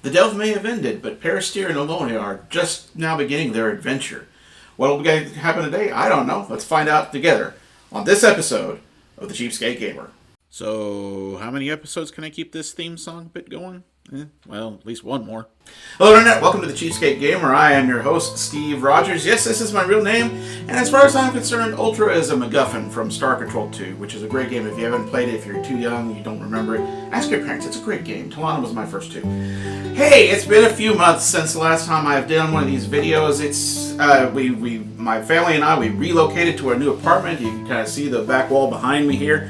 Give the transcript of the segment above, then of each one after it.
The delve may have ended, but Perastyr and Elona are just now beginning their adventure. What will happen today? I don't know. Let's find out together on this episode of the Cheapskate Gamer. So, how many episodes can I keep this theme song bit going? Well, at least one more. Hello Internet, welcome to the Cheapskate Gamer. I am your host, Steve Rogers. Yes, this is my real name, and as far as I'm concerned, Ultra is a MacGuffin from Star Control 2, which is a great game. If you haven't played it, if you're too young, you don't remember it, ask your parents. It's a great game. Talana was my first two. Hey, it's been a few months since the last time I've done one of these videos. It's, my family and I, we relocated to our new apartment. You can kind of see the back wall behind me here.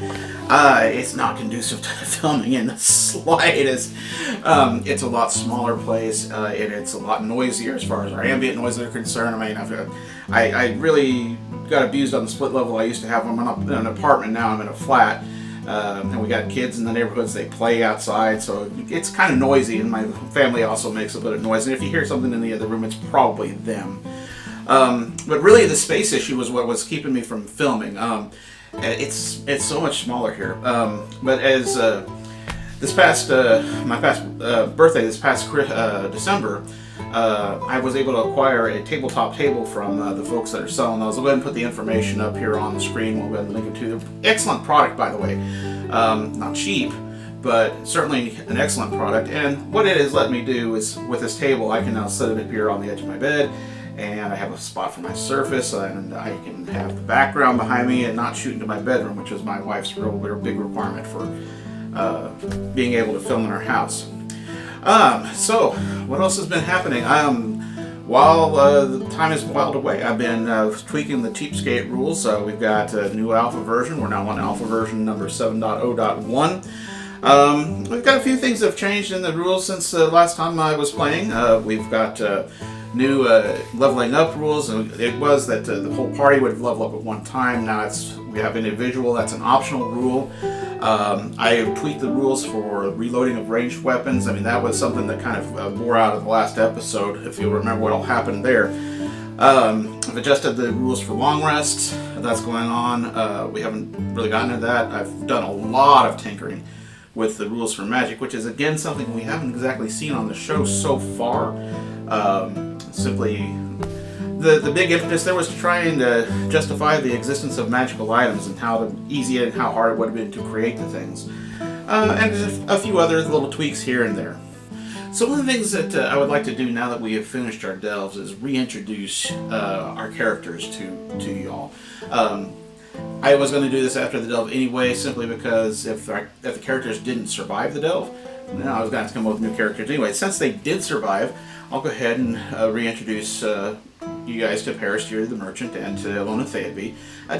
It's not conducive to filming in the slightest. It's a lot smaller place, and it's a lot noisier as far as our ambient noises are concerned. I mean, I really got abused on the split level I used to have. I'm in an apartment now. I'm in a flat, and we got kids in the neighborhoods. They play outside, so it's kind of noisy, and my family also makes a bit of noise. And if you hear something in the other room, it's probably them. But really, the space issue was what was keeping me from filming. It's so much smaller here. But as my past birthday, this past December, I was able to acquire a tabletop table from the folks that are selling those. I'll go ahead and put the information up here on the screen. We'll go ahead and link it to them. Excellent product, by the way. Not cheap, but certainly an excellent product. And what it has let me do is, with this table, I can now set it up here on the edge of my bed. And I have a spot for my surface, and I can have the background behind me and not shoot into my bedroom, which is my wife's real big requirement for being able to film in our house. So, what else has been happening? While the time is whiled away, I've been tweaking the Cheapskate rules. We've got a new alpha version. We're now on alpha version number 7.0.1. We've got a few things that have changed in the rules since the last time I was playing. We've got new leveling up rules, and it was that the whole party would level up at one time. Now we have individual. That's an optional rule. I have tweaked the rules for reloading of ranged weapons. I mean, that was something that kind of bore out of the last episode, if you'll remember what all happened there. I've adjusted the rules for long rests. That's going on. We haven't really gotten into that. I've done a lot of tinkering with the rules for magic, which is again something we haven't exactly seen on the show so far. Simply, the big impetus there was to try and justify the existence of magical items and how easy and how hard it would have been to create the things. And there's a few other little tweaks here and there. So one of the things that I would like to do now that we have finished our delves is reintroduce our characters to y'all. I was going to do this after the delve anyway, simply because if the characters didn't survive the delve, then I was going to have to come up with new characters anyway. Since they did survive, I'll go ahead and reintroduce you guys to Perastyr the Merchant and to Elona Theodby. I've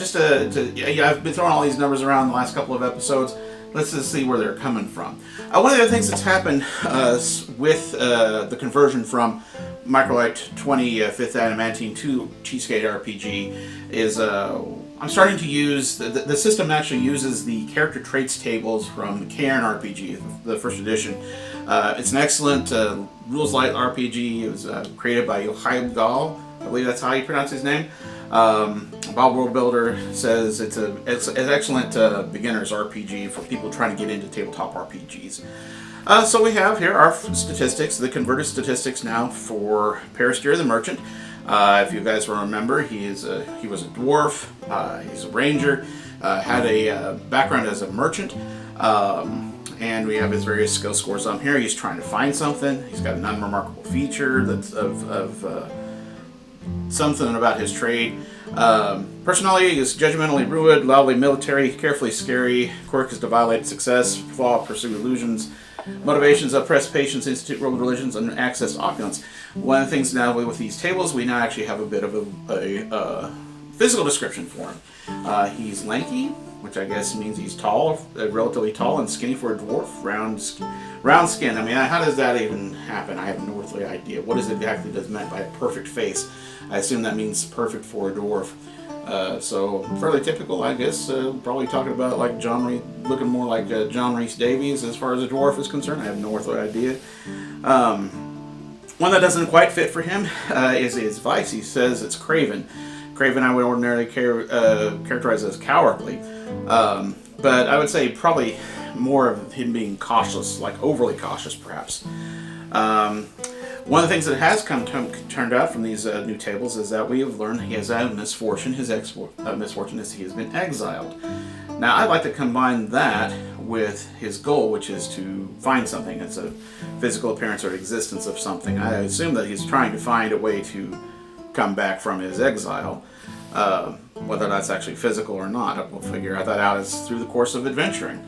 been throwing all these numbers around the last couple of episodes. Let's just see where they're coming from. One of the other things that's happened with the conversion from MacLeod 20 5th Adamantine to Cheapskate RPG is I'm starting to use, the system actually uses the character traits tables from the Cairn RPG, the first edition. It's an excellent rules light RPG. It was created by Yochai Gal, I believe that's how you pronounce his name. Bob World Builder says it's an excellent beginner's RPG for people trying to get into tabletop RPGs. So we have here our statistics, the converted statistics now for Perastyr the Merchant. If you guys will remember, he was a dwarf, he's a ranger, had a background as a merchant, and we have his various skill scores on here. He's trying to find something. He's got an unremarkable feature that's of something about his trade. Personality is judgmentally rude, loudly military, carefully scary. Quirk is to violate success, flaw, pursue illusions. Motivations, oppress patience, institute world religions, and access to opulence. One of the things now with these tables, we now actually have a bit of a physical description for him. He's lanky, which I guess means he's tall, relatively tall and skinny for a dwarf. Round skin. I mean, how does that even happen? I have no earthly idea. What is exactly that's meant by a perfect face? I assume that means perfect for a dwarf. So fairly typical, I guess. Probably talking about like looking more like John Rhys Davies as far as a dwarf is concerned. I have no earthly idea. One that doesn't quite fit for him is his vice. He says it's craven. Craven I would ordinarily characterize as cowardly, but I would say probably more of him being cautious, like overly cautious perhaps. One of the things that has turned out from these new tables is that we have learned he has had a misfortune. His misfortune is he has been exiled. Now, I'd like to combine that with his goal, which is to find something. It's a physical appearance or existence of something. I assume that he's trying to find a way to come back from his exile. Whether that's actually physical or not, we'll figure that out as through the course of adventuring.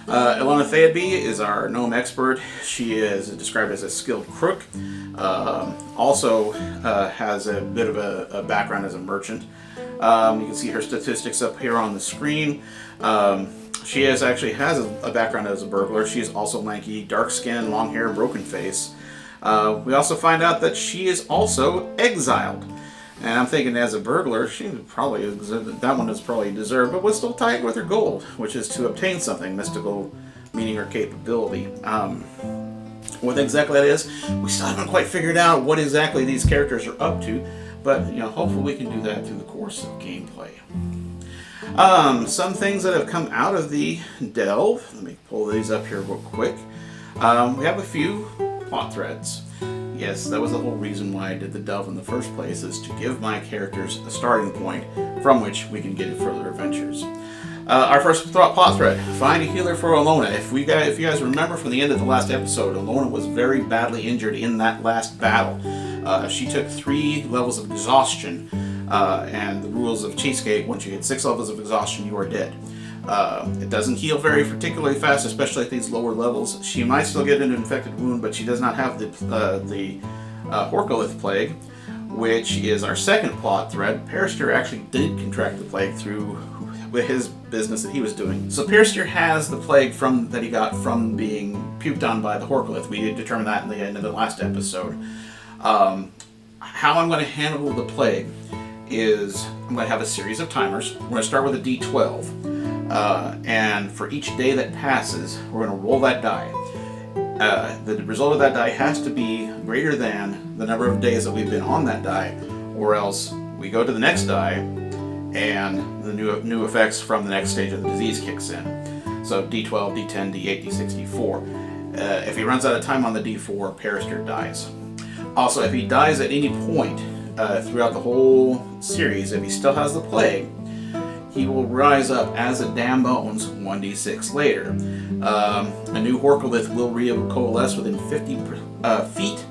Elona is our gnome expert. She is described as a skilled crook. Also has a bit of a background as a merchant. You can see her statistics up here on the screen. She actually has a background as a burglar. She is also lanky, dark skin, long hair, broken face. We also find out that she is also exiled. And I'm thinking as a burglar, she probably that one is probably deserved, but was still tied with her goal, which is to obtain something mystical, meaning or capability. What exactly that is, we still haven't quite figured out what exactly these characters are up to, but hopefully we can do that through the course of gameplay. Some things that have come out of the delve. Let me pull these up here real quick. We have a few plot threads. Yes, that was the whole reason why I did the delve in the first place, is to give my characters a starting point from which we can get into further adventures. Our first plot thread, find a healer for Elona. If you guys remember from the end of the last episode, Elona was very badly injured in that last battle. She took 3 levels of exhaustion, and the rules of Cheapskate, once you hit 6 levels of exhaustion, you are dead. It doesn't heal particularly fast, especially at these lower levels. She might still get an infected wound, but she does not have the Horkolith plague, which is our second plot thread. Perastyr actually did contract the plague through his business that he was doing. So Perastyr has the plague that he got from being puked on by the Horkolith. We determined that in the end of the last episode. How I'm going to handle the plague is I'm going to have a series of timers. We're going to start with a D12. And for each day that passes, we're going to roll that die. The result of that die has to be greater than the number of days that we've been on that die, or else we go to the next die and the new effects from the next stage of the disease kicks in. So D12, D10, D8, D6, D4. If he runs out of time on the D4, Perastyr dies. Also, if he dies at any point throughout the whole series, if he still has the plague, he will rise up as a damn bones 1d6 later. A new Horkolith will coalesce within 50 feet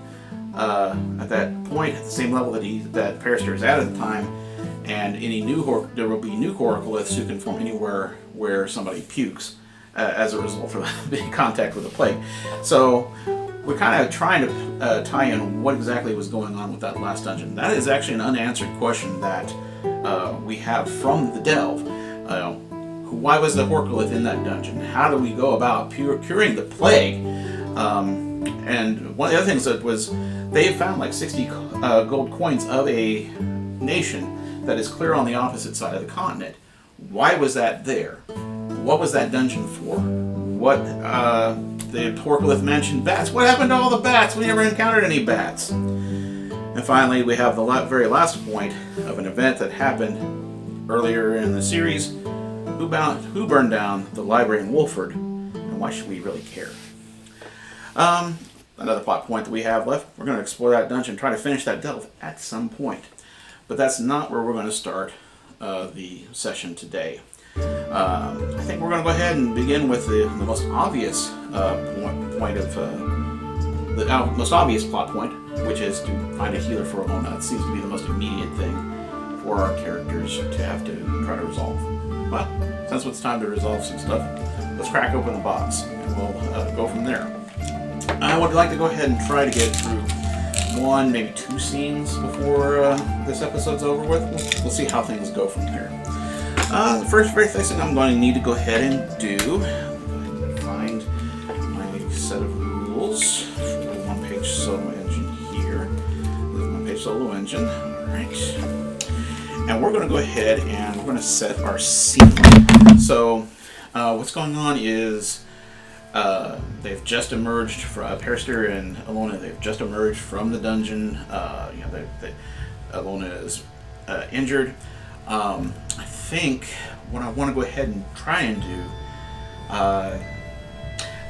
at that point, at the same level that Perastyr is at the time, and there will be new Horkoliths who can form anywhere where somebody pukes as a result of being in contact with the plague. So we're kind of trying to tie in what exactly was going on with that last dungeon. That is actually an unanswered question that we have from the delve. Why was the Horkolith in that dungeon? How do we go about curing the plague? And one of the other things that was, they found like 60 gold coins of a nation that is clear on the opposite side of the continent. Why was that there? What was that dungeon for? The Horkolith mentioned bats. What happened to all the bats? We never encountered any bats. And finally, we have the very last point of an event that happened earlier in the series. Who burned down the library in Wolford, and why should we really care? Another plot point that we have left, we're going to explore that dungeon, try to finish that delve at some point. But that's not where we're going to start the session today. I think we're going to go ahead and begin with the most obvious most obvious plot point, which is to find a healer for Elona. It seems to be the most immediate thing for our characters to have to try to resolve. Well, since it's time to resolve some stuff, let's crack open the box and we'll go from there. I would like to go ahead and try to get through 1, maybe 2 scenes before this episode's over with. We'll see how things go from here. The very first thing I'm going to need to go ahead and do, find my set of rules for the one-page solo engine here. The one-page solo engine. Alright. And we're going to go ahead and we're going to set our scene. So, what's going on is they've just emerged from Perastyr and Elona. They've just emerged from the dungeon. Elona is injured. I think what I want to go ahead and try and do,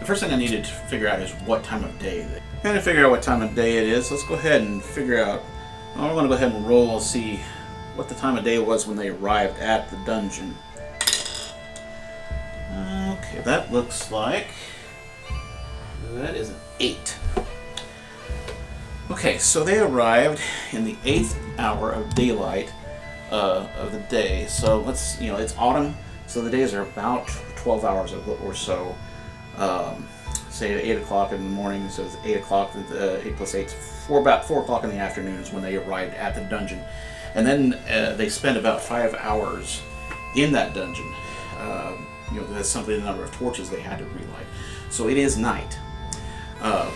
The first thing I needed to figure out is what time of day. And to figure out what time of day it is, let's go ahead and figure out. Well, we're going to go ahead and roll and see what the time of day was when they arrived at the dungeon. Okay, that looks like that is an 8. Okay, so they arrived in the 8th hour of daylight of the day. So let's, it's autumn, so the days are about 12 hours or so. Say at 8 o'clock in the morning, so it's 8 o'clock, 8 plus 8, about 4 o'clock in the afternoon is when they arrived at the dungeon. And then they spent about 5 hours in that dungeon. That's simply the number of torches they had to relight. So it is night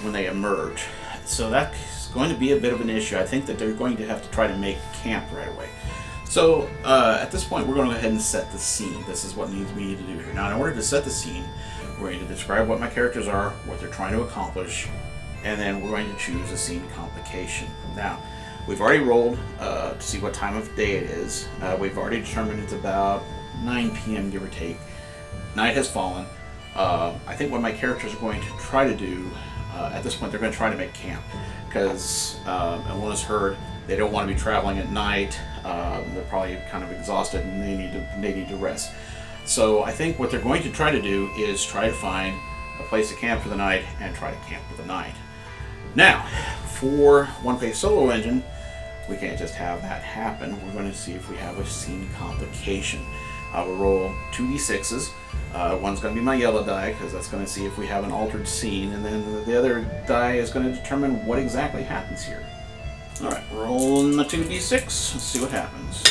when they emerge. So that's going to be a bit of an issue. I think that they're going to have to try to make camp right away. So at this point, we're going to go ahead and set the scene. This is what we need to do here. Now, in order to set the scene, we're going to describe what my characters are, what they're trying to accomplish, and then we're going to choose a scene complication. Now, we've already rolled to see what time of day it is. We've already determined it's about 9 p.m. give or take. Night has fallen. I think what my characters are going to try to do, at this point, they're going to try to make camp. Because Elona's heard they don't want to be traveling at night. They're probably kind of exhausted and they need to rest. So I think what they're going to try to do is try to find a place to camp for the night and try to camp for the night. Now, for one-page solo engine, we can't just have that happen. We're going to see if we have a scene complication. I will roll 2d6s. One's going to be my yellow die, because that's going to see if we have an altered scene, and then the other die is going to determine what exactly happens here. Alright, rolling my 2d6. Let's see what happens.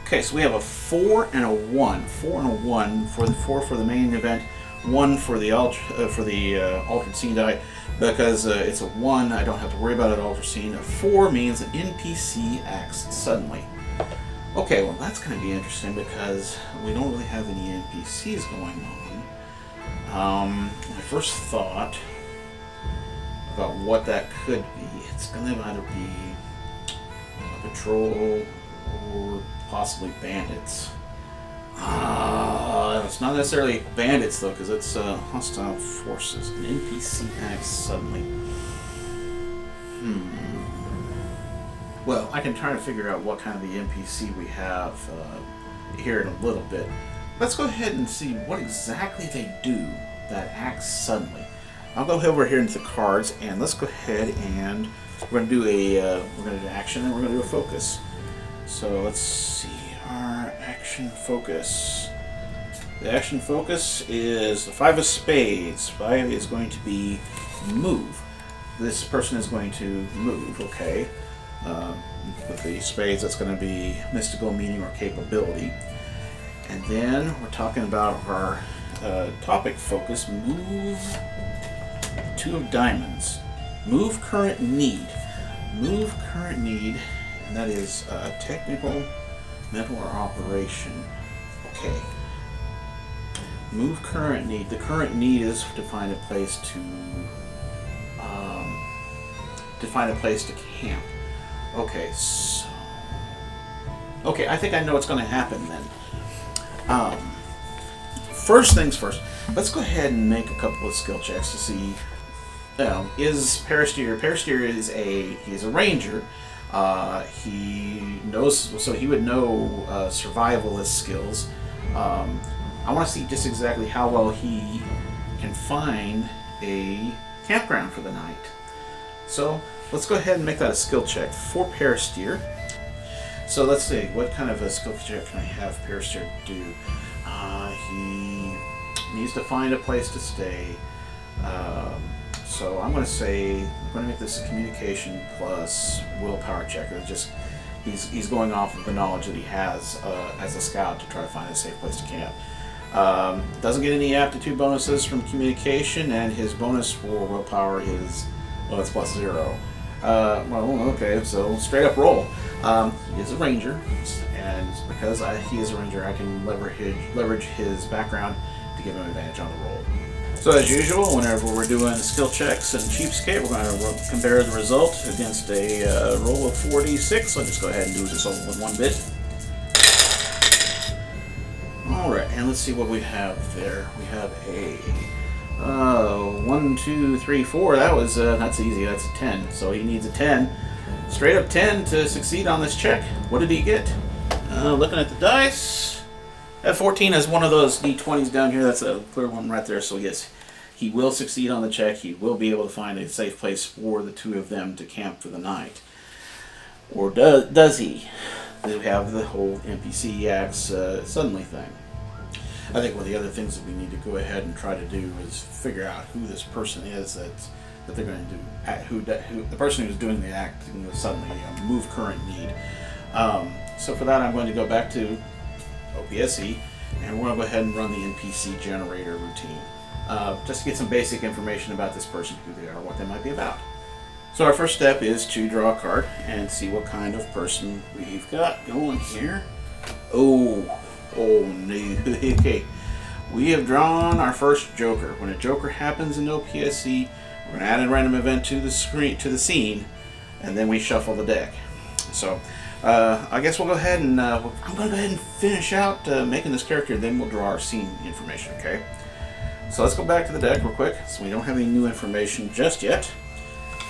Okay, so we have a 4 and a 1. 4 and a 1 for the 4 for the main event, 1 for the altered scene die. Because it's a 1, I don't have to worry about an altered scene. A 4 means an NPC acts suddenly. Okay, well that's going to be interesting because we don't really have any NPCs going on. My first thought about what that could be, it's going to either be a patrol or possibly bandits. It's not necessarily bandits though, because it's hostile forces. An NPC acts suddenly. Well, I can try to figure out what kind of the NPC we have here in a little bit. Let's go ahead and see what exactly they do that acts suddenly. I'll go over here into the cards and let's go ahead and we're going to do action and we're going to do a focus. So let's see our action focus. The action focus is the 5 of spades. 5 is going to be move. This person is going to move, okay. With the spades, that's going to be mystical, meaning, or capability. And then we're talking about our topic focus, move 2 of diamonds. Move current need. Move current need, and that is technical, mental, or operation. Okay. Move current need. The current need is to find a place to camp. Okay, so I think I know what's going to happen then. First things first, let's go ahead and make a couple of skill checks to see. Is Perastyr he's a ranger. He knows, so he would know survivalist skills. I want to see just exactly how well he can find a campground for the night. So let's go ahead and make that a skill check for Perastyr. So let's see, what kind of a skill check can I have Perastyr do? He needs to find a place to stay. So I'm going to say, I'm going to make this a communication plus willpower check. It's just, he's going off of the knowledge that he has as a scout to try to find a safe place to camp. Doesn't get any aptitude bonuses from communication, and his bonus for willpower is, well, it's +0. Well, okay, so straight up roll. He is a ranger, and because he is a ranger, I can leverage his background to give him advantage on the roll. So as usual, whenever we're doing skill checks in Cheapskate, we're going to compare the result against a roll of 4d6. So I'll just go ahead and do this all with one bit. Alright, and let's see what we have there. We have a 1, 2, 3, 4. That was that's easy. That's a 10. So he needs a 10, straight up 10 to succeed on this check. What did he get? Looking at the dice, that 14 is one of those D20s down here. That's a clear one right there. So yes, he will succeed on the check. He will be able to find a safe place for the two of them to camp for the night. Or does he? They have the whole NPC acts suddenly thing. I think one of the other things that we need to go ahead and try to do is figure out who this person is that they're going to do. Who the person who's doing the act suddenly move current need. So for that, I'm going to go back to OPSE, and we're going to go ahead and run the NPC generator routine, just to get some basic information about this person, who they are, what they might be about. So our first step is to draw a card and see what kind of person we've got going here. Oh no. Okay. We have drawn our first Joker. When a Joker happens in OPSC, we're going to add a random event to the scene, and then we shuffle the deck. So I guess we'll go ahead and I'm going to go ahead and finish out making this character, then we'll draw our scene information, okay? So let's go back to the deck real quick, so we don't have any new information just yet.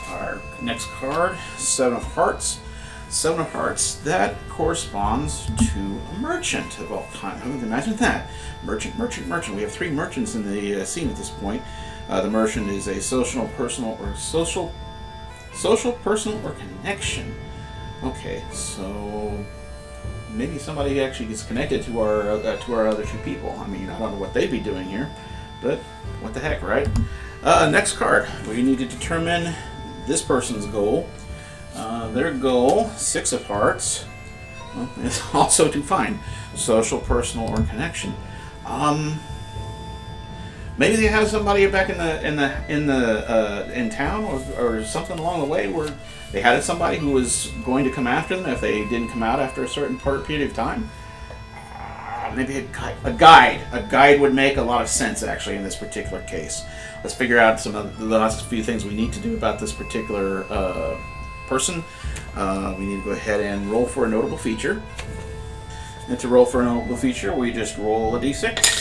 Our next card, 7 of Hearts. 7 of Hearts, that corresponds to a merchant of all kinds. Imagine that. Merchant. We have 3 merchants in the scene at this point. The merchant is a social, personal, or connection. Okay, so maybe somebody actually gets connected to our other 2 people. I mean, I don't know what they'd be doing here, but what the heck, right? Next card, we need to determine this person's goal. Their goal, 6 of Hearts, is also to find social, personal, or connection. Maybe they have somebody back in town or something along the way where they had somebody who was going to come after them if they didn't come out after a certain period of time. Maybe a guide. A guide would make a lot of sense actually in this particular case. Let's figure out some of the last few things we need to do about this particular person. We need to go ahead and roll for a notable feature. And to roll for a notable feature, we just roll a d6.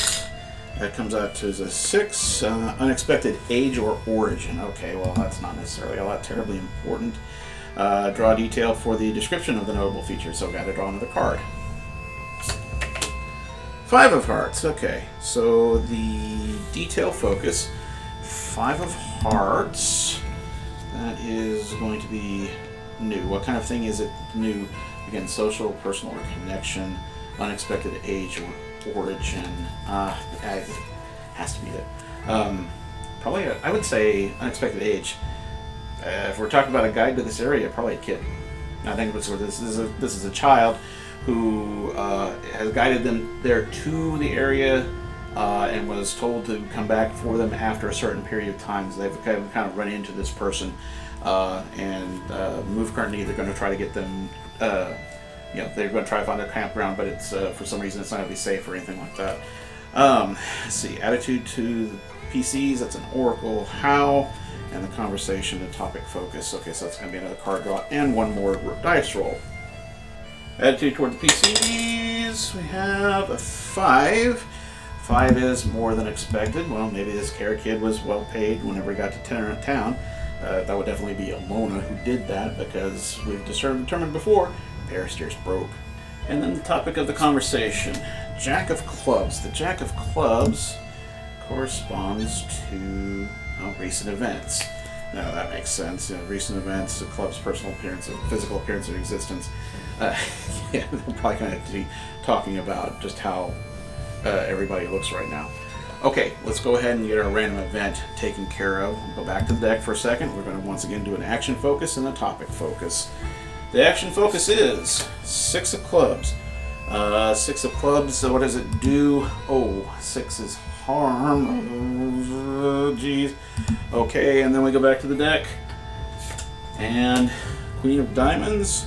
That comes out to a 6. Unexpected age or origin. Okay, well that's not necessarily all that terribly important. Draw detail for the description of the notable feature, so I've got to draw another card. 5 of Hearts. Okay, so the detail focus. 5 of Hearts. That is going to be new. What kind of thing is it new? Again, social, personal, or connection. Unexpected age or origin. It has to be it. Probably, I would say unexpected age. If we're talking about a guide to this area, probably a kid. I think this is a child who has guided them there to the area and was told to come back for them after a certain period of time. So they've kind of run into this person and move current need. They're going to try to get them, they're going to try to find a campground, but it's for some reason it's not going to be safe or anything like that. Let's see, attitude to the PCs, that's an oracle. How? And the conversation, the topic focus. Okay, so that's going to be another card draw and one more dice roll. Attitude toward the PCs, we have a 5. 5 is more than expected. Well, maybe this kid was well paid whenever he got to town. That would definitely be Elona who did that, because we've determined before, Perastyr's broke. And then the topic of the conversation, Jack of Clubs. The Jack of Clubs corresponds to recent events. Now that makes sense. Recent events, the club's personal appearance, physical appearance of existence. Yeah, they're probably going to be talking about just how everybody looks right now. Okay, let's go ahead and get our random event taken care of. We'll go back to the deck for a second. We're going to once again do an action focus and a topic focus. The action focus is 6 of Clubs. 6 of Clubs, so what does it do? Oh, 6 is harm. Jeez. Okay, and then we go back to the deck. And Queen of Diamonds.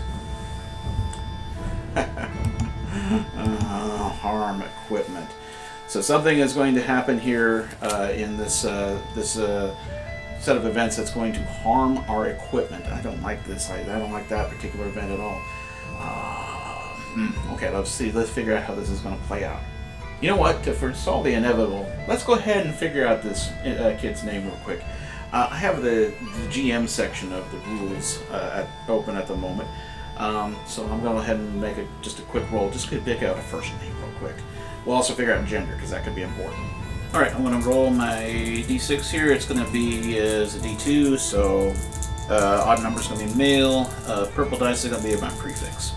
Harm equipment. So something is going to happen here in this set of events that's going to harm our equipment. I don't like this. I don't like that particular event at all. Okay, let's see. Let's figure out how this is going to play out. You know what? To forestall the inevitable, let's go ahead and figure out this kid's name real quick. I have the GM section of the rules open at the moment. So I'm going to go ahead and make just a quick roll, just to pick out a first name real quick. We'll also figure out gender, because that could be important. Alright, I'm going to roll my d6 here. It's going to be as a d2, so odd number is going to be male. Purple dice is going to be my prefix.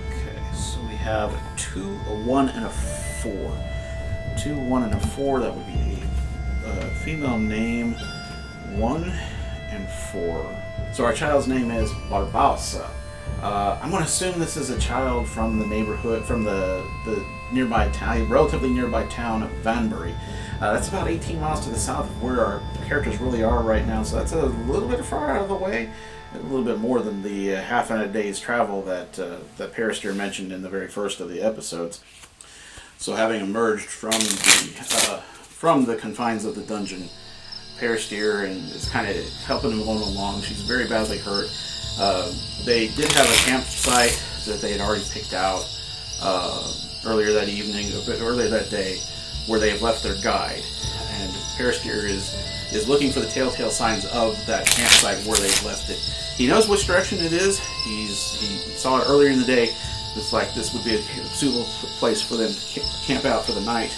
Okay, so we have a 2, a 1, and a 4. 2, 1, and a 4, that would be a female name, 1 and 4. So our child's name is Barbosa. I'm going to assume this is a child from the neighborhood, from the nearby town, relatively nearby town of Vanbury. That's about 18 miles to the south of where our characters really are right now, so that's a little bit far out of the way. A little bit more than the half a day's travel that Perastyr mentioned in the very first of the episodes. So having emerged from the confines of the dungeon, Perastyr is kind of helping him along. She's very badly hurt. They did have a campsite that they had already picked out earlier that evening, a bit earlier that day, where they have left their guide. And Perastyr is looking for the telltale signs of that campsite where they've left it. He knows which direction it is. He saw it earlier in the day. It's like this would be a suitable place for them to camp out for the night.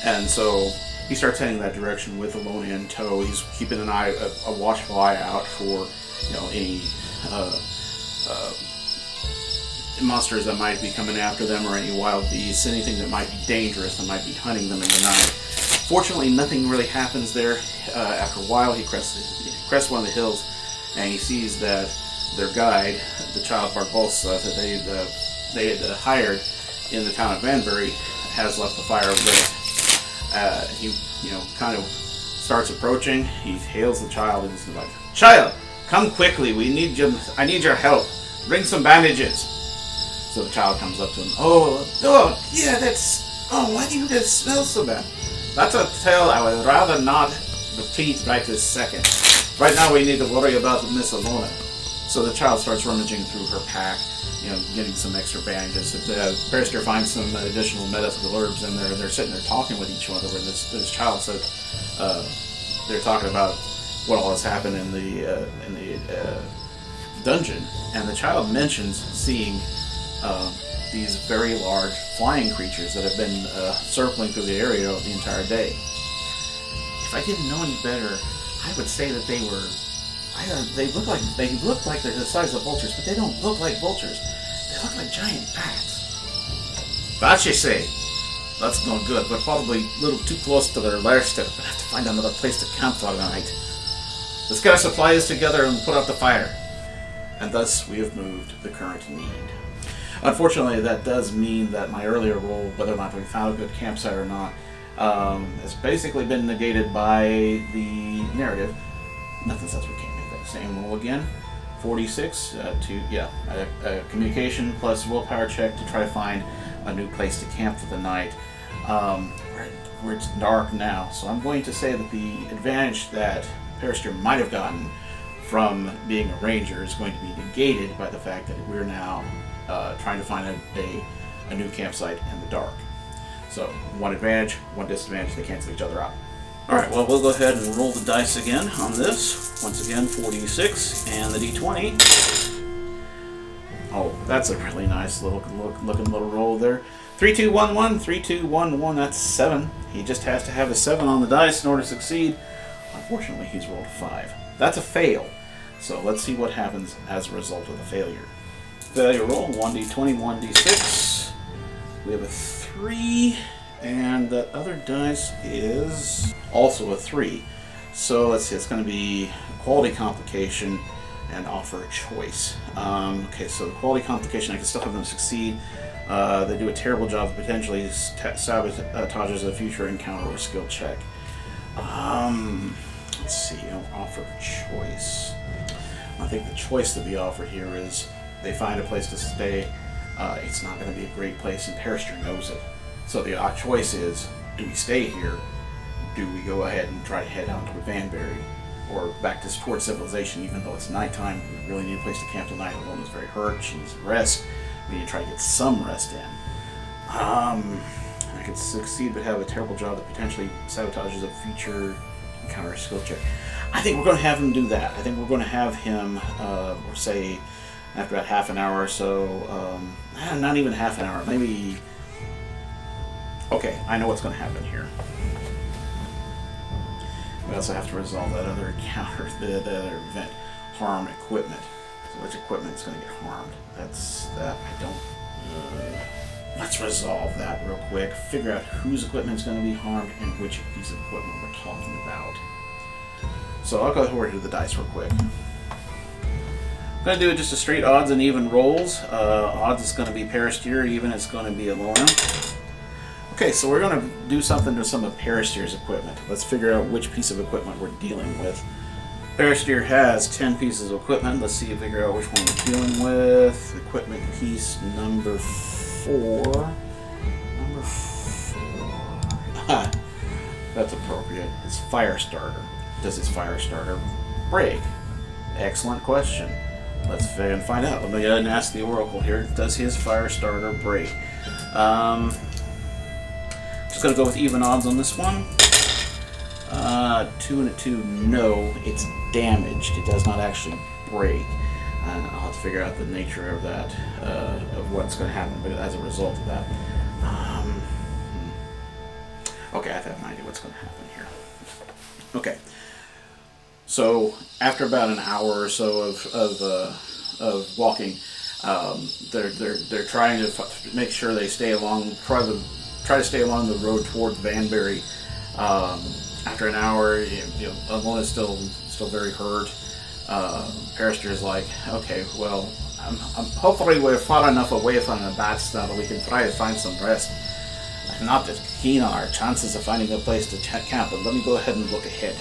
And so he starts heading that direction with Elona in tow. He's keeping a watchful eye out for any monsters that might be coming after them, or any wild beasts, anything that might be dangerous that might be hunting them in the night. Fortunately, nothing really happens there. After a while, he crests one of the hills, and he sees that their guide, the child Barbosa that they had hired in the town of Vanbury, has left the fire lit. He kind of starts approaching. He hails the child and is like, "Child, come quickly. I need your help. Bring some bandages." So the child comes up to him. Oh, yeah, why do you guys smell so bad? That's a tale I would rather not repeat right this second. Right now we need to worry about Miss Elona. So the child starts rummaging through her pack, getting some extra bandages. Perastyr finds some additional medicinal herbs in there. They're sitting there talking with each other, and this child said they're talking about what all has happened in the dungeon, and the child mentions seeing these very large flying creatures that have been circling through the area the entire day. If I didn't know any better, I would say that they look like they're the size of vultures, but they don't look like vultures. They look like giant bats. That you say? That's no good. We're probably a little too close to their lair still. We'll have to find another place to camp for the night. Let's get our supplies together and put out the fire. And thus we have moved the current need. Unfortunately, that does mean that my earlier roll, whether or not we found a good campsite or not, has basically been negated by the narrative. Nothing says we can't make that same roll again. 46 communication plus willpower check to try to find a new place to camp for the night. Where it's dark now, so I'm going to say that the advantage that Perastyr might have gotten from being a ranger is going to be negated by the fact that we're now trying to find a new campsite in the dark. So one advantage, one disadvantage, they cancel each other out. Alright, well, we'll go ahead and roll the dice again on this. Once again, 46 and the d20. Oh, that's a really nice looking little roll there. 3, 2, 1, 1, 3, 2, 1, 1, that's 7. He just has to have a 7 on the dice in order to succeed. Unfortunately, he's rolled a 5. That's a fail. So let's see what happens as a result of the failure. Failure roll, 1d20, 1d6. We have a 3, and that other dice is also a 3. So let's see, it's going to be quality complication and offer a choice. Okay, so the quality complication, I can still have them succeed. They do a terrible job of potentially sabotages a future encounter or skill check. Let's see, offer a choice. I think the choice to be offered here is they find a place to stay. It's not going to be a great place, and Perastyr knows it. So the choice is, do we stay here? Do we go ahead and try to head out to Vanbury? Or back towards civilization, even though it's nighttime? We really need a place to camp tonight. Elona's very hurt. She needs rest. We need to try to get some rest in. I could succeed but have a terrible job that potentially sabotages a future encounter skill check. I think we're going to have him do that. I think we're going to have him, or say, after about half an hour or so, not even half an hour, maybe... Okay, I know what's going to happen here. We also have to resolve that other encounter, the other event, harm equipment. So which equipment is going to get harmed? That's that. I don't... let's resolve that real quick. Figure out whose equipment is going to be harmed and which piece of equipment we're talking about. So I'll go over to the dice real quick. I'm going to do just a straight odds and even rolls. Odds is going to be Perastyr, even is going to be Elona. Okay, so we're going to do something to some of Perastyr's equipment. Let's figure out which piece of equipment we're dealing with. Perastyr has 10 pieces of equipment. Let's see, figure out which one we're dealing with. Equipment piece number 4. Number 4. That's appropriate. It's fire starter. Does his fire starter break? Excellent question. Let's find out. Let me go ahead and ask the Oracle here. Does his fire starter break? Just going to go with even odds on this one. 2 and a 2, no. It's damaged. It does not actually break. I'll have to figure out the nature of that, of what's going to happen as a result of that. Okay, I have an idea what's going to happen here. Okay. So after about an hour or so of walking, they're trying to make sure they stay along, try to stay along the road toward Vanbury. After an hour, Elona's still very hurt. Perastyr is like, okay, well, hopefully we're far enough away from the bats now that we can try to find some rest. I'm not as keen on our chances of finding a place to camp, but let me go ahead and look ahead.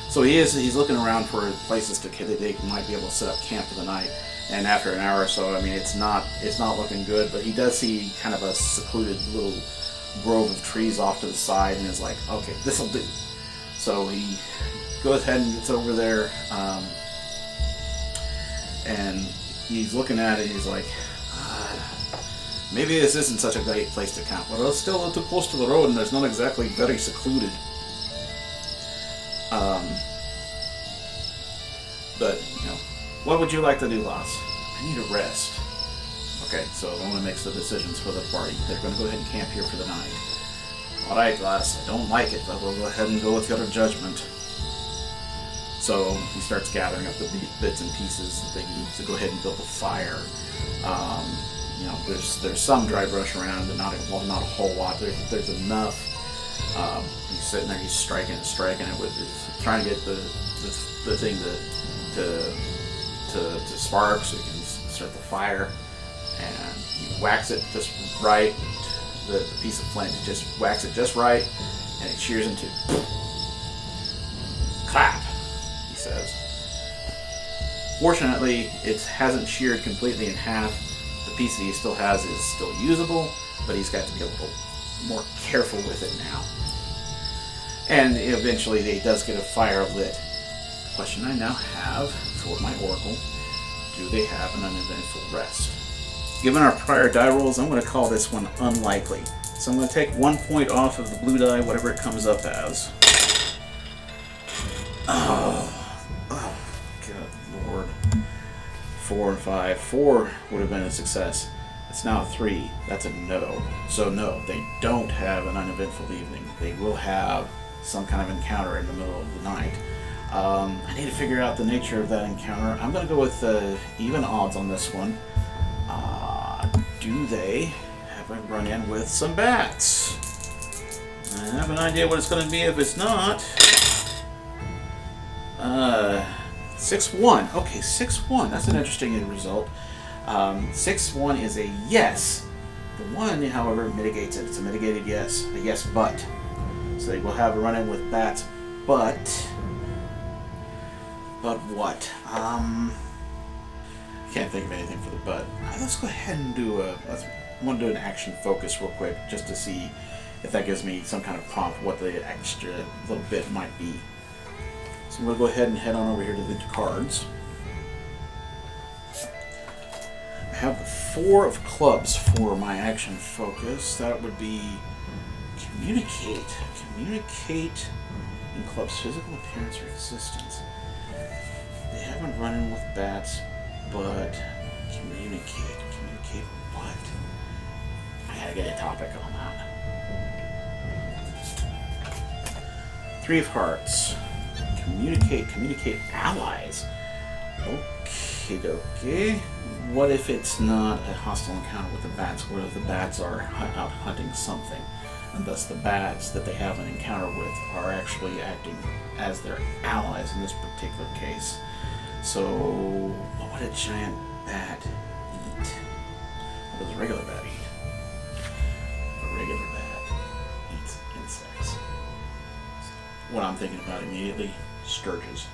So he's looking around for places that they might be able to set up camp for the night. And after an hour or so, I mean, it's not looking good, but he does see kind of a secluded little grove of trees off to the side, and is like, okay, this'll do. So he goes ahead and gets over there, and he's looking at it. He's like, maybe this isn't such a great place to camp. Well, it's still a little too close to the road, and there's not exactly very secluded. But, what would you like to do, Lass? I need a rest. Okay, so Elona makes the decisions for the party. They're going to go ahead and camp here for the night. Alright, Lass, I don't like it, but we'll go ahead and go with your judgment. So he starts gathering up the bits and pieces that they need to go ahead and build a fire. There's some dry brush around, but not a whole lot. There's enough. He's sitting there, he's striking it with trying to get the thing to spark so he can start the fire. And he whacks it just right. The piece of flint, he just whacks it just right, and it shears into clap, he says. Fortunately, it hasn't sheared completely in half. The piece that he still has is still usable, but he's got to be a little more careful with it now. And eventually he does get a fire lit. The question I now have for my Oracle, do they have an uneventful rest? Given our prior die rolls, I'm going to call this one unlikely. So I'm going to take 1 point off of the blue die, whatever it comes up as. Oh, good lord. 4 and 5. 4 would have been a success. It's now a 3. That's a no. So no, they don't have an uneventful evening. They will have some kind of encounter in the middle of the night. I need to figure out the nature of that encounter. I'm going to go with even odds on this one. Do they have a run-in with some bats? I have an idea what it's going to be if it's not. 6-1. Okay, 6-1. That's an interesting result. 6-1 is a yes. The 1, however, mitigates it. It's a mitigated yes. A yes, but. So they will have a run-in with bats, but... But what? Can't think of anything for the but. Let's go ahead and do I want to do an action focus real quick, just to see if that gives me some kind of prompt what the extra little bit might be. So I'm going to go ahead and head on over here to the cards. I have the 4 of clubs for my action focus. That would be communicate. Communicate in club's physical appearance or existence. They haven't run in with bats, but communicate. Communicate what? I gotta get a topic on that. 3 of hearts. Communicate allies. Okay, okay. What if it's not a hostile encounter with the bats? What if the bats are out hunting something, and thus the bats that they have an encounter with are actually acting as their allies in this particular case? So, what would a giant bat eat? What does a regular bat eat? A regular bat eats insects. What I'm thinking about immediately, sturges.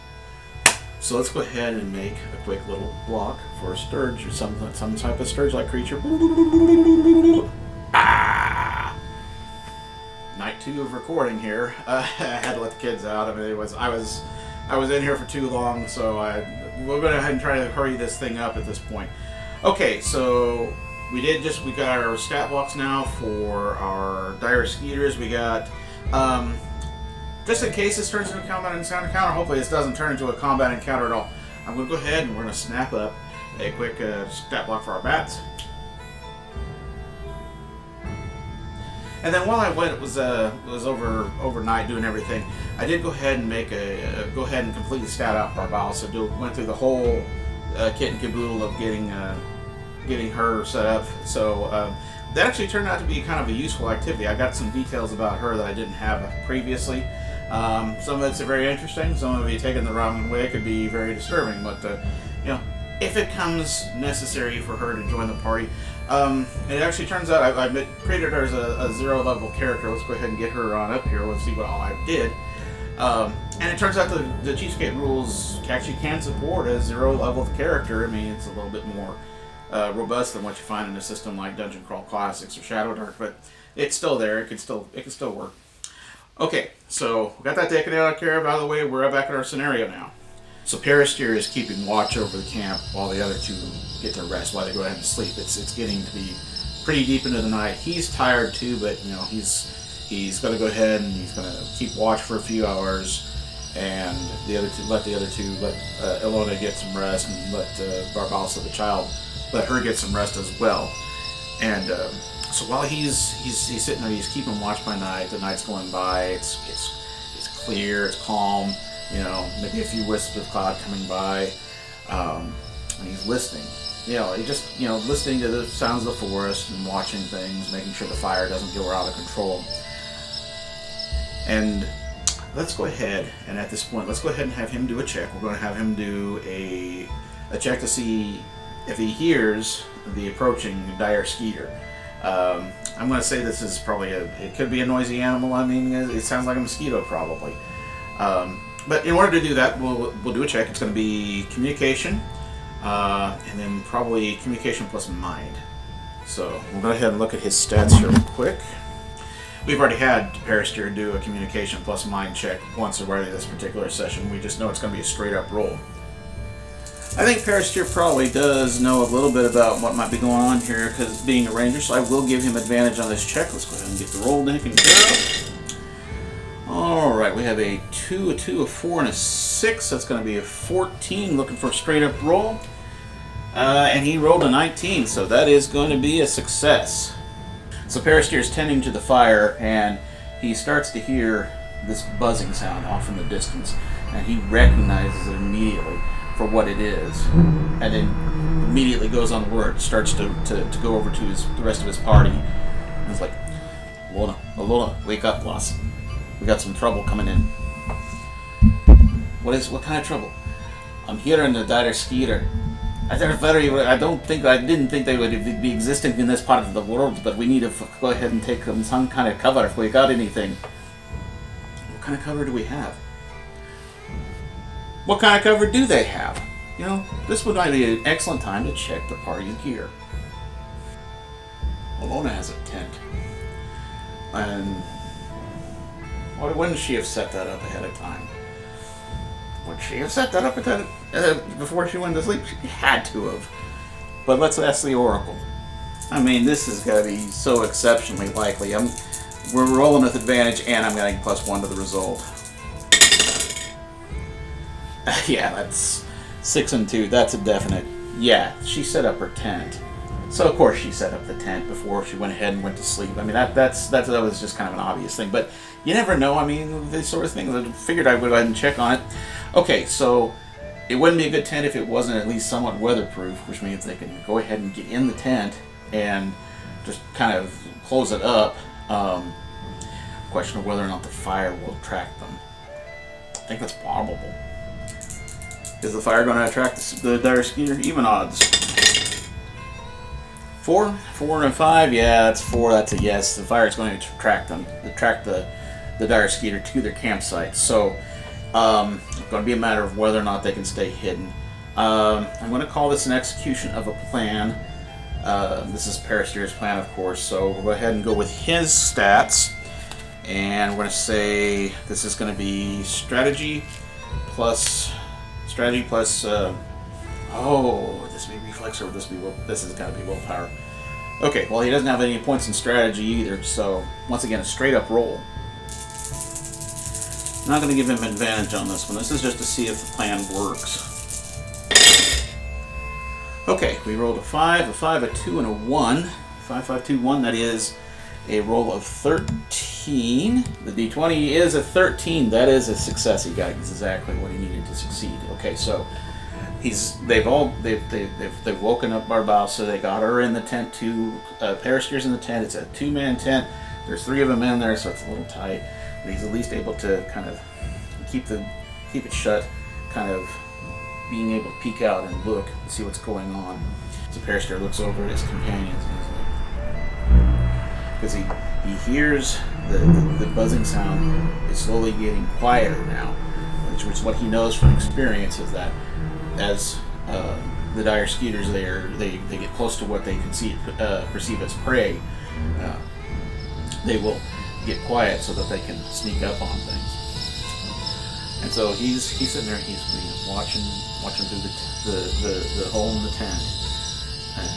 So let's go ahead and make a quick little block for a sturge or some type of sturge-like creature. Ah! Night 2 of recording here. I had to let the kids out. I mean, I was in here for too long, so we're going to go ahead and try to hurry this thing up at this point. Okay, so we got our stat blocks now for our dire skeeters. We got just in case this turns into a combat encounter, hopefully this doesn't turn into a combat encounter at all. I'm going to go ahead and we're going to snap up a quick stat block for our bats. And then while I was overnight doing everything, I did go ahead and completely stat out Barbal. So went through the whole kit and caboodle of getting her set up. So that actually turned out to be kind of a useful activity. I got some details about her that I didn't have previously. Some of it's very interesting. Some of it taken the wrong way could be very disturbing. But you know, if it comes necessary for her to join the party, it actually turns out I created her as a 0 level character. Let's go ahead and get her on up here. Let's see what all I did. And it turns out the Cheapskate rules actually can support a 0 level character. I mean, it's a little bit more robust than what you find in a system like Dungeon Crawl Classics or Shadow Dark, but it's still there. It can still work. Okay, so we got that taken out of the way. We're back at our scenario now. So Perastyr is keeping watch over the camp while the other 2 get their rest, while they go ahead and sleep. It's getting to be pretty deep into the night. He's tired too, but you know he's going to go ahead and he's going to keep watch for a few hours, and let Elona get some rest, and let Barbalsa, the child, let her get some rest as well. And so while he's sitting there, he's keeping watch by night. The night's going by. It's clear. It's calm. You know, maybe a few wisps of cloud coming by, and he's listening. You know, listening to the sounds of the forest and watching things, making sure the fire doesn't go out of control. And let's go ahead, and at this point, let's go ahead and have him do a check. We're going to have him do a check to see if he hears the approaching dire skeeter. I'm going to say this is probably it could be a noisy animal. I mean, it sounds like a mosquito probably. But in order to do that, we'll do a check. It's going to be communication, and then probably communication plus mind. So we'll go ahead and look at his stats here real quick. We've already had Perastyr do a communication plus mind check once already this particular session. We just know it's going to be a straight up roll. I think Perastyr probably does know a little bit about what might be going on here, because being a ranger, so I will give him advantage on this check. Let's go ahead and get the roll taken care of. Alright, we have a 2, a 2, a 4, and a 6. That's going to be a 14, looking for a straight up roll. And he rolled a 19, so that is going to be a success. So Perastyr is tending to the fire, and he starts to hear this buzzing sound off in the distance, and he recognizes it immediately for what it is, and then immediately goes on alert, starts to go over to the rest of his party, and he's like, Elona, wake up, boss. We got some trouble coming in. What kind of trouble? I'm hearing the dire skeeter. I didn't think they would be existing in this part of the world, but we need to go ahead and take some kind of cover if we got anything. What kind of cover do we have? What kind of cover do they have? You know, this would be an excellent time to check the party's gear. Elona has a tent. And wouldn't she have set that up ahead of time? Would she have set that up before she went to sleep? She had to have. But let's ask the Oracle. I mean, this is going to be so exceptionally likely. We're rolling with advantage, and I'm getting +1 to the result. Yeah, that's 6 and 2. That's a definite. Yeah, she set up her tent. So of course she set up the tent before she went ahead and went to sleep. I mean, that was just kind of an obvious thing. But you never know. I mean, these sort of things. I figured I would go ahead and check on it. Okay, so it wouldn't be a good tent if it wasn't at least somewhat weatherproof, which means they can go ahead and get in the tent and just kind of close it up. Question of whether or not the fire will attract them. I think that's probable. Is the fire going to attract the dire skeeter? Even odds. 4 and 5. Yeah, that's 4. That's a yes. The fire is going to attract them. Attract the dire skeeter to their campsite. So it's going to be a matter of whether or not they can stay hidden. I'm going to call this an execution of a plan. This is Perastyr's plan, of course. So we'll go ahead and go with his stats. And we're going to say this is going to be strategy plus... oh, this be reflex or this be will. This has got to be willpower. Okay, well he doesn't have any points in strategy either, so once again a straight up roll. Not going to give him advantage on this one. This is just to see if the plan works. Okay, we rolled a 5, a 2, and a 1. 5, 5, 2, 1. That is a roll of 13. The d20 is a 13. That is a success. He got exactly what he needed to succeed. Okay, so they've woken up Barbassa. They got her in the tent too. Perastyr's in the tent. It's a 2-man tent. There's 3 of them in there, so it's a little tight. But he's at least able to kind of keep it shut, kind of being able to peek out and look and see what's going on. So Perastyr looks over at his companions and he's like, because he hears the buzzing sound is slowly getting quieter now, which is what he knows from experience, is that as the dire skeeters they get close to what they perceive as prey, they will get quiet so that they can sneak up on things. And so he's sitting there, he's watching through the hole in the tent, and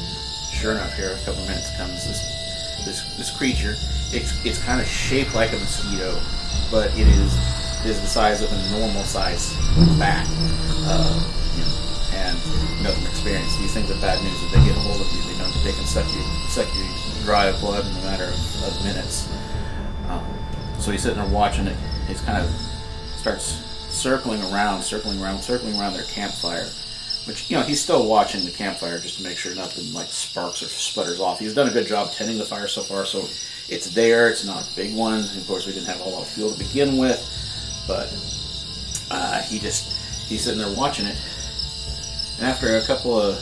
sure enough, here a couple minutes comes this creature. It's kind of shaped like a mosquito, but it is the size of a normal size bat. And from experience, these things are bad news. If they get a hold of you, they can suck you dry of blood in a matter of minutes. So he's sitting there watching it. He's kind of starts circling around their campfire. Which, he's still watching the campfire just to make sure nothing like sparks or sputters off. He's done a good job tending the fire so far, so it's there. It's not a big one. Of course, we didn't have a whole lot of fuel to begin with, but he's sitting there watching it. And after a couple of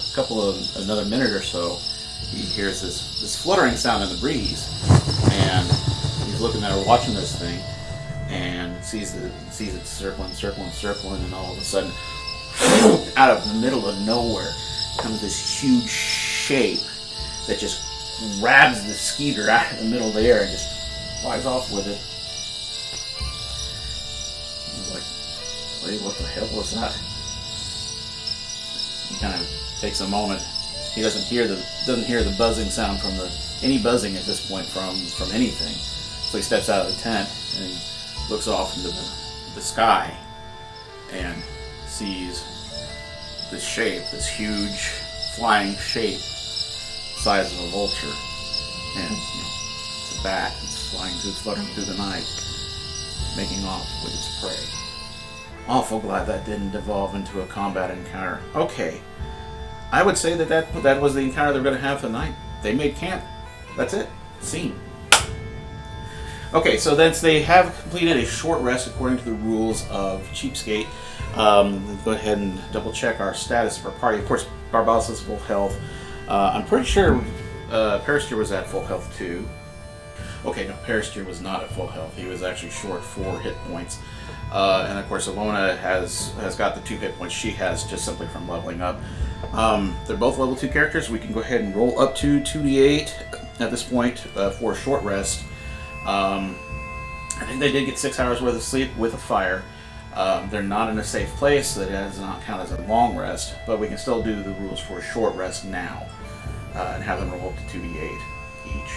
another minute or so, he hears this fluttering sound in the breeze, and he's looking there watching this thing, and sees it circling, and all of a sudden, out of the middle of nowhere comes this huge shape that just grabs the skeeter out of the middle of the air and just flies off with it. He's like, wait, what the hell was that? He kind of takes a moment. He doesn't hear the buzzing sound from any buzzing at this point from anything. So he steps out of the tent and he looks off into the sky and sees this shape, this huge flying shape, size of a vulture, and it's a bat. It's fluttering through the night, making off with its prey. Awful glad that didn't devolve into a combat encounter. Okay, I would say that was the encounter they're going to have tonight. They made camp. That's it. Scene. Okay, so they have completed a short rest according to the rules of Cheapskate. Go ahead and double check our status of our party. Of course, Barbassa's full health. I'm pretty sure Perastyr was at full health too. Okay, no, Perastyr was not at full health. He was actually short 4 hit points. And of course, Elona has got the 2 hit points she has just simply from leveling up. They're both level 2 characters. We can go ahead and roll up to 2d8 at this point for a short rest. I think they did get 6 hours worth of sleep with a fire. They're not in a safe place, so that does not count as a long rest, but we can still do the rules for a short rest now and have them roll up to 2d8 each.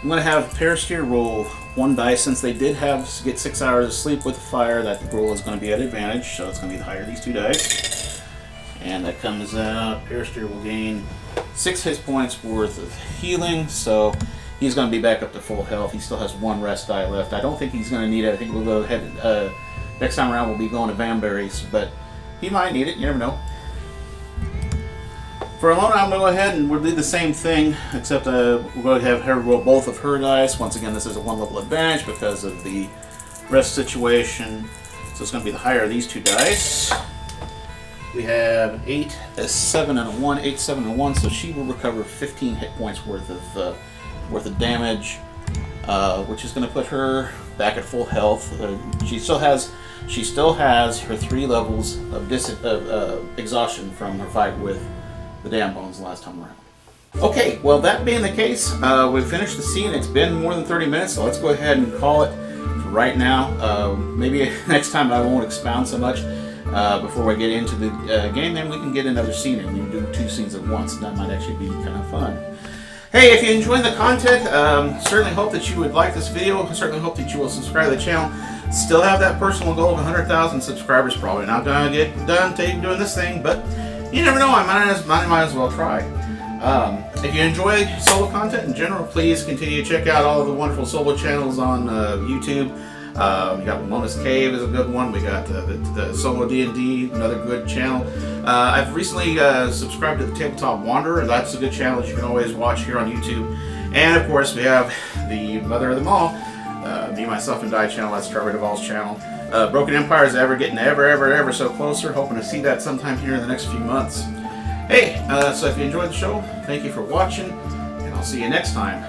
I'm going to have Perastyr roll 1 dice. Since they did get 6 hours of sleep with the fire, that roll is going to be at advantage, so it's going to be the higher of these 2 dice. And that comes out, Perastyr will gain 6 hit points worth of healing, so he's going to be back up to full health. He still has 1 rest die left. I don't think he's going to need it. I think we'll go ahead, next time around we'll be going to Vanberries, but he might need it, you never know. For Elona, I'm going to go ahead and we'll do the same thing, except we're going to have her roll both of her dice. Once again, this is a 1 level advantage because of the rest situation, so it's going to be the higher of these 2 dice. We have 8, a 7, and a 1. 8, 7, and 1, so she will recover 15 hit points worth of damage, which is going to put her back at full health. She still has her 3 levels of exhaustion from her fight with the damn bones last time around. Okay, well, that being the case, we've finished the scene. It's been more than 30 minutes, so let's go ahead and call it for right now. Maybe next time I won't expound so much before we get into the game, then we can get another scene and we can do 2 scenes at once, and that might actually be kind of fun. Hey, if you enjoyed the content, certainly hope that you would like this video. Certainly hope that you will subscribe to the channel. Still have that personal goal of 100,000 subscribers. Probably not going to get done doing this thing, but you never know. I might as well try. If you enjoy solo content in general, please continue to check out all of the wonderful solo channels on YouTube. We got Ramona's Cave is a good one. We got the Solo D&D, another good channel. I've recently subscribed to the Tabletop Wanderer. That's a good channel that you can always watch here on YouTube. And of course, we have the mother of them all, me, myself, and Die channel. That's Trevor Duvall's channel. Broken Empire is getting ever so closer. Hoping to see that sometime here in the next few months. Hey, so if you enjoyed the show, thank you for watching, and I'll see you next time.